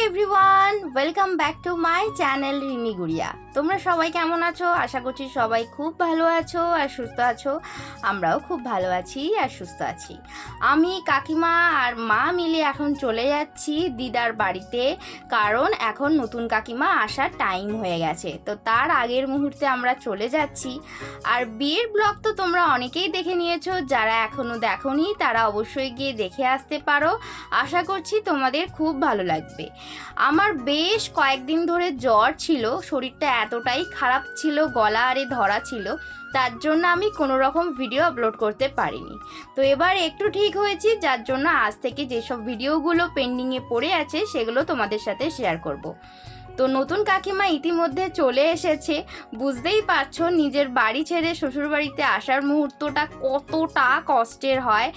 Everyone, welcome back to my channel Rimi Guriya. তোমরা সবাই কেমন আছো? আশা করছি সবাই খুব ভালো আছো আর সুস্থ আছো। আমরাও খুব ভালো আছি আর সুস্থ আছি। আমি কাকিমা আর মা মিলে এখন চলে যাচ্ছি দিদার বাড়িতে, কারণ এখন নতুন কাকিমা আসার টাইম হয়ে গেছে। তো তার আগের মুহূর্তে আমরা চলে যাচ্ছি। আর বিয়ের ব্লগ তো তোমরা অনেকেই দেখে নিয়েছো, যারা এখনও দেখোনি তারা অবশ্যই গিয়ে দেখে আসতে পারো। আশা করছি তোমাদের খুব ভালো লাগবে। আমার বেশ কয়েকদিন ধরে জ্বর ছিল, শরীরটা এতটাই খারাপ ছিল, গলা আরে ধরা ছিল, তার জন্য আমি কোনো রকম ভিডিও আপলোড করতে পারিনি। তো এবার একটু ঠিক হয়েছি, যার জন্য আজ থেকে যেসব ভিডিওগুলো পেন্ডিংয়ে পড়ে আছে সেগুলো তোমাদের সাথে শেয়ার করব। তো নতুন কাকিমা ইতিমধ্যে চলে এসেছে। বুঝতেই পারছো নিজের বাড়ি ছেড়ে শ্বশুরবাড়িতে আসার মুহূর্তটা কতটা কষ্টের হয়।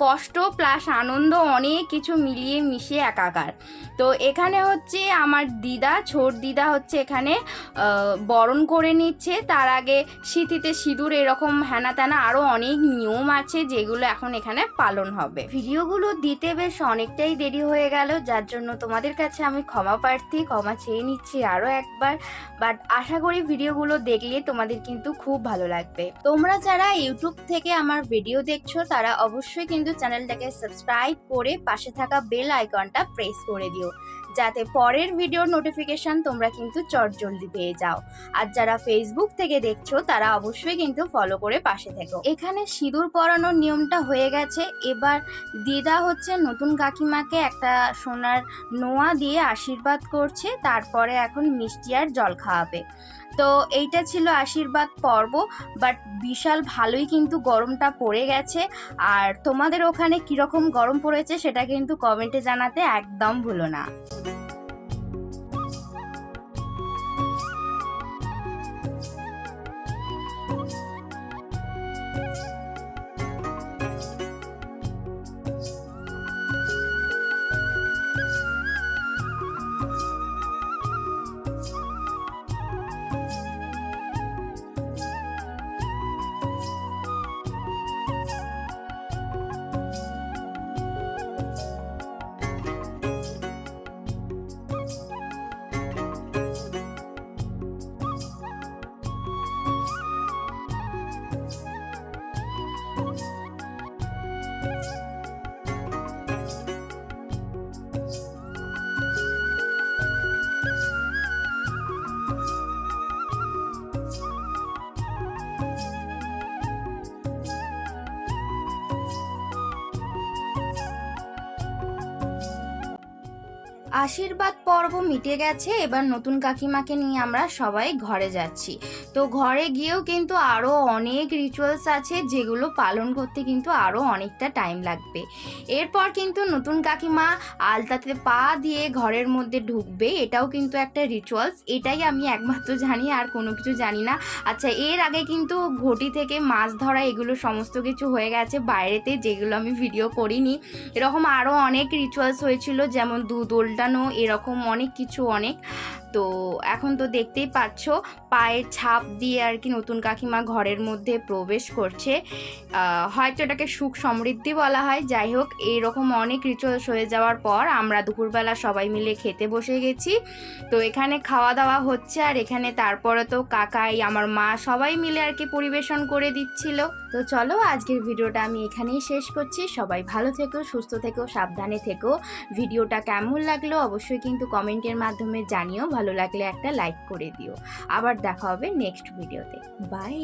কষ্ট প্লাস আনন্দ অনেক কিছু মিলিয়ে মিশিয়ে একাকার। তো এখানে হচ্ছে আমার দিদা, ছোট দিদা হচ্ছে এখানে বরণ করে নিচ্ছে। তার আগে সিঁথিতে সিঁদুর এরকম হ্যানা ত্যানা আরও অনেক নিয়ম আছে যেগুলো এখন এখানে পালন হবে। ভিডিওগুলো দিতে বেশ অনেকটাই দেরি হয়ে গেল, যার জন্য তোমাদের কাছে আমি ক্ষমা প্রার্থী, ক্ষমা চেয়ে নিচ্ছি আরও একবার। বাট আশা করি ভিডিওগুলো দেখলে তোমাদের কিন্তু খুব ভালো লাগবে। তোমরা যারা ইউটিউব থেকে আমার ভিডিও দেখছো তারা অবশ্যই কিন্তু চ্যানেলটাকে সাবস্ক্রাইব করে পাশে থাকা বেল আইকনটা প্রেস করে দিও, যাতে পরের ভিডিওর নোটিফিকেশন তোমরা কিন্তু চটজলদি পেয়ে যাও। আর যারা ফেসবুক থেকে দেখছো তারা অবশ্যই কিন্তু ফলো করে পাশে থেকো। এখানে সিঁদুর পরানোর নিয়মটা হয়ে গেছে। এবার দিদা হচ্ছে নতুন কাকিমাকে একটা সোনার নোয়া দিয়ে আশীর্বাদ করছে, তারপরে এখন মিষ্টি আর জল খাওয়াবে। তো এইটা ছিল আশীর্বাদ পর্ব। বাট বিশাল ভালোই কিন্তু গরমটা পড়ে গেছে। আর তোমাদের ওখানে কীরকম গরম পড়েছে সেটা কিন্তু কমেন্টে জানাতে একদম ভুলো না। আশীর্বাদ পর্ব মিটে গেছে। এবার নতুন কাকিমাকে নিয়ে আমরা সবাই ঘরে যাচ্ছি। তো ঘরে গিয়েও কিন্তু আরও অনেক রিচুয়ালস আছে যেগুলো পালন করতে কিন্তু আরও অনেকটা টাইম লাগবে। এরপর কিন্তু নতুন কাকিমা আলতাতে পা দিয়ে ঘরের মধ্যে ঢুকবে, এটাও কিন্তু একটা রিচুয়ালস। এটাই আমি একমাত্র জানি, আর কোনো কিছু জানি না। আচ্ছা, এর আগে কিন্তু ঘটি থেকে মাছ ধরা এগুলো সমস্ত কিছু হয়ে গেছে বাইরেতে, যেগুলো আমি ভিডিও করিনি। এরকম আরও অনেক রিচুয়ালস হয়েছিল, যেমন দুধ উল্টানো, এরকম অনেক কিছু অনেক। তো এখন তো দেখতেই পাচ্ছ পায়ের ছাপ দিয়ে আর কি নতুন কাকিমা ঘরের মধ্যে প্রবেশ করছে। হয়তো এটাকে সুখ সমৃদ্ধি বলা হয়। যাই হোক, এইরকম অনেক রিচুয়ালস হয়ে যাওয়ার পর আমরা দুপুরবেলা সবাই মিলে খেতে বসে গেছি। তো এখানে খাওয়া দাওয়া হচ্ছে, আর এখানে তারপরে তো কাকাই, আমার মা সবাই মিলে আর কি পরিবেশন করে দিচ্ছিল। তো চলো আজকের ভিডিওটা আমি এখানেই শেষ করছি। সবাই ভালো থেকো, সুস্থ থেকো, সাবধানে থেকো। ভিডিওটা কেমন লাগলো অবশ্যই কিন্তু কমেন্টের মাধ্যমে জানিও। ভালো লাগলে একটা লাইক করে দিও। আবার দেখা হবে নেক্সট ভিডিওতে। বাই।